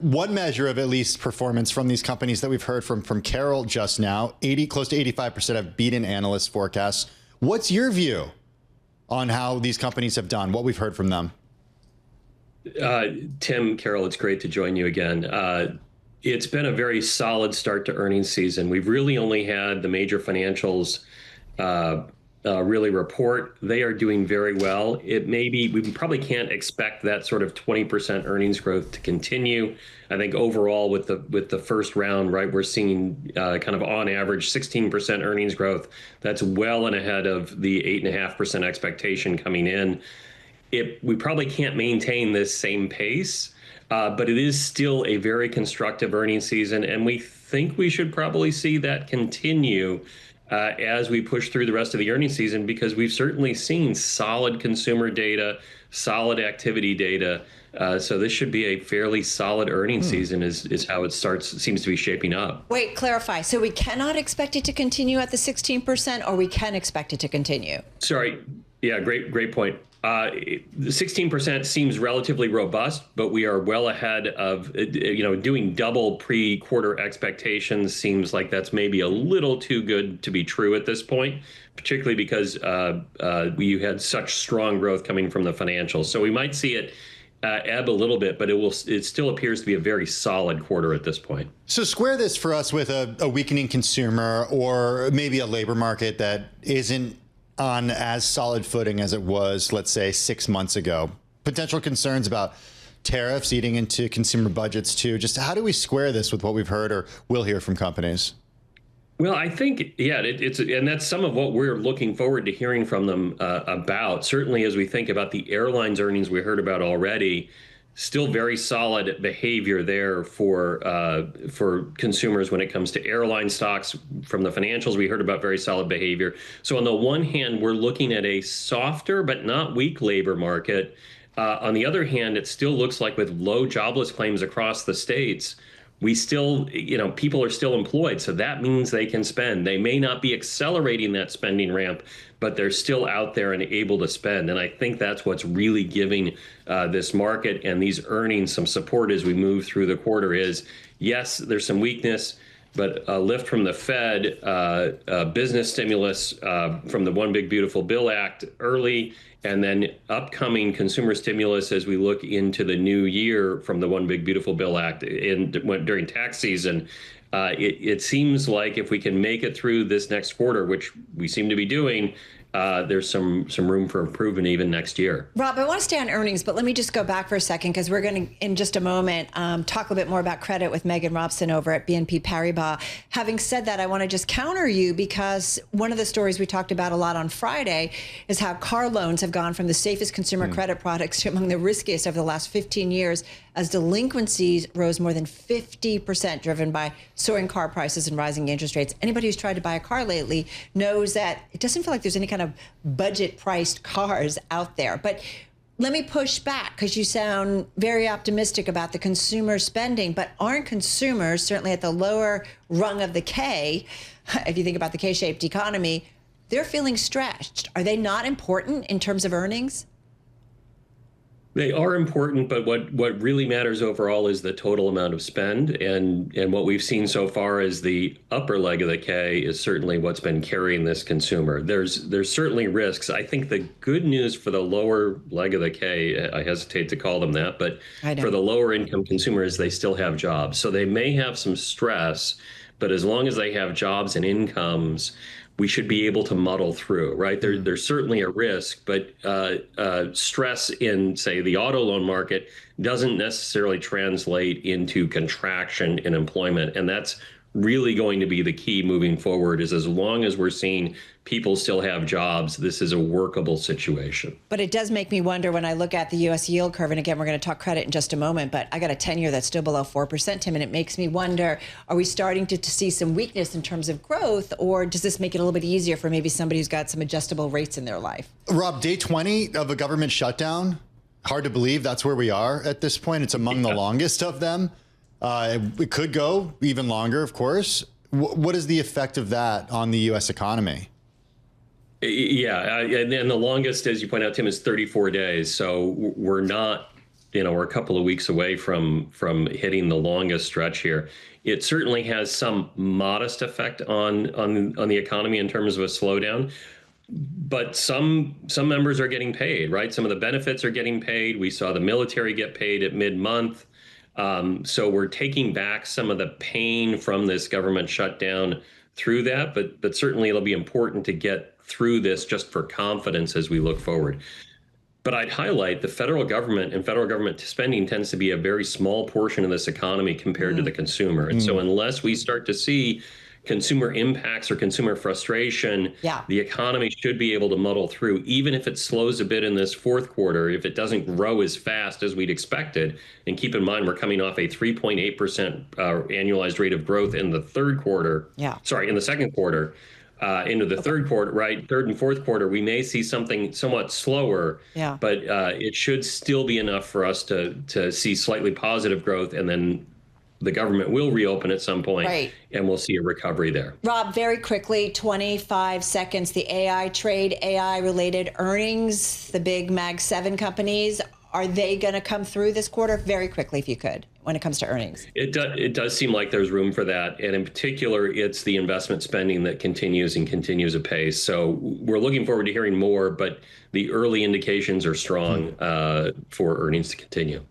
One measure of at least performance from these companies that we've heard from Carol just now, close to 85% have beaten analyst forecasts. What's your view on how these companies have done, what we've heard from them? Tim, Carol, it's great to join you again. It's been a very solid start to earnings season. We've really only had the major financials really report. They are doing very well. We probably can't expect that sort of 20% earnings growth to continue. I think overall with the first round, right, we're seeing kind of on average 16% earnings growth. That's well and ahead of the 8.5% expectation coming in. We probably can't maintain this same pace, but it is still a very constructive earnings season, and we think we should probably see that continue as we push through the rest of the earnings season, because we've certainly seen solid consumer data, solid activity data. So this should be a fairly solid earnings season is how it seems to be shaping up. Wait, clarify. So we cannot expect it to continue at the 16%, or we can expect it to continue? Sorry. Yeah, great point. The 16% seems relatively robust, but we are well ahead of, doing double pre-quarter expectations seems like that's maybe a little too good to be true at this point, particularly because we had such strong growth coming from the financials. So we might see it ebb a little bit, but it still appears to be a very solid quarter at this point. So square this for us with a weakening consumer, or maybe a labor market that isn't on as solid footing as it was, let's say, 6 months ago. Potential concerns about tariffs eating into consumer budgets too. Just how do we square this with what we've heard or will hear from companies? Well, I think, yeah, and that's some of what we're looking forward to hearing from them about. Certainly, as we think about the airlines earnings we heard about already, still very solid behavior there for consumers when it comes to airline stocks. From the financials, we heard about very solid behavior. So on the one hand, we're looking at a softer but not weak labor market. On the other hand, it still looks like with low jobless claims across the states, we still, people are still employed. So that means they can spend. They may not be accelerating that spending ramp, but they're still out there and able to spend. And I think that's what's really giving this market and these earnings some support as we move through the quarter is, yes, there's some weakness, but a lift from the Fed, business stimulus from the One Big Beautiful Bill Act early, and then upcoming consumer stimulus as we look into the new year from the One Big Beautiful Bill Act during tax season. It seems like if we can make it through this next quarter, which we seem to be doing, there's some room for improvement even next year. Rob, I want to stay on earnings, but let me just go back for a second, because we're going to, in just a moment, talk a bit more about credit with Megan Robson over at BNP Paribas. Having said that, I want to just counter you, because one of the stories we talked about a lot on Friday is how car loans have gone from the safest consumer credit products to among the riskiest over the last 15 years, as delinquencies rose more than 50%, driven by soaring car prices and rising interest rates. Anybody who's tried to buy a car lately knows that it doesn't feel like there's any kind of budget-priced cars out there. But let me push back, because you sound very optimistic about the consumer spending, but aren't consumers, certainly at the lower rung of the K, if you think about the K-shaped economy, they're feeling stretched. Are they not important in terms of earnings? They are important, but what really matters overall is the total amount of spend. And what we've seen so far is the upper leg of the K is certainly what's been carrying this consumer. There's certainly risks. I think the good news for the lower leg of the K, I hesitate to call them that, but for the lower income consumers, they still have jobs. So they may have some stress, but as long as they have jobs and incomes, we should be able to muddle through, right? There's certainly a risk, but stress in, say, the auto loan market doesn't necessarily translate into contraction in employment. And that's really going to be the key moving forward, is as long as we're seeing people still have jobs, this is a workable situation. But it does make me wonder when I look at the U.S. yield curve, and again, we're going to talk credit in just a moment, but I got a 10-year that's still below 4%, Tim, and it makes me wonder, are we starting to see some weakness in terms of growth, or does this make it a little bit easier for maybe somebody who's got some adjustable rates in their life? Rob, day 20 of a government shutdown, hard to believe that's where we are at this point. It's among the longest of them. It could go even longer, of course. What is the effect of that on the U.S. economy? Yeah, and the longest, as you point out, Tim, is 34 days. So we're not we're a couple of weeks away from hitting the longest stretch here. It certainly has some modest effect on the economy in terms of a slowdown. But some members are getting paid, right? Some of the benefits are getting paid. We saw the military get paid at mid-month. So we're taking back some of the pain from this government shutdown through that. But certainly it'll be important to get through this just for confidence as we look forward. But I'd highlight the federal government, and federal government spending tends to be a very small portion of this economy compared to the consumer. And so unless we start to see consumer impacts or consumer frustration, the economy should be able to muddle through, even if it slows a bit in this fourth quarter, if it doesn't grow as fast as we'd expected. And keep in mind, we're coming off a 3.8% annualized rate of growth in the third quarter. In the second quarter. Into the third quarter, right? Third and fourth quarter, we may see something somewhat slower, but it should still be enough for us to see slightly positive growth, and then the government will reopen at some point, and we'll see a recovery there. Rob, very quickly, 25 seconds, the AI trade, AI-related earnings, the big Mag 7 companies, are they going to come through this quarter? Very quickly, if you could, when it comes to earnings. It does seem like there's room for that. And in particular, it's the investment spending that continues apace. So we're looking forward to hearing more, but the early indications are strong for earnings to continue.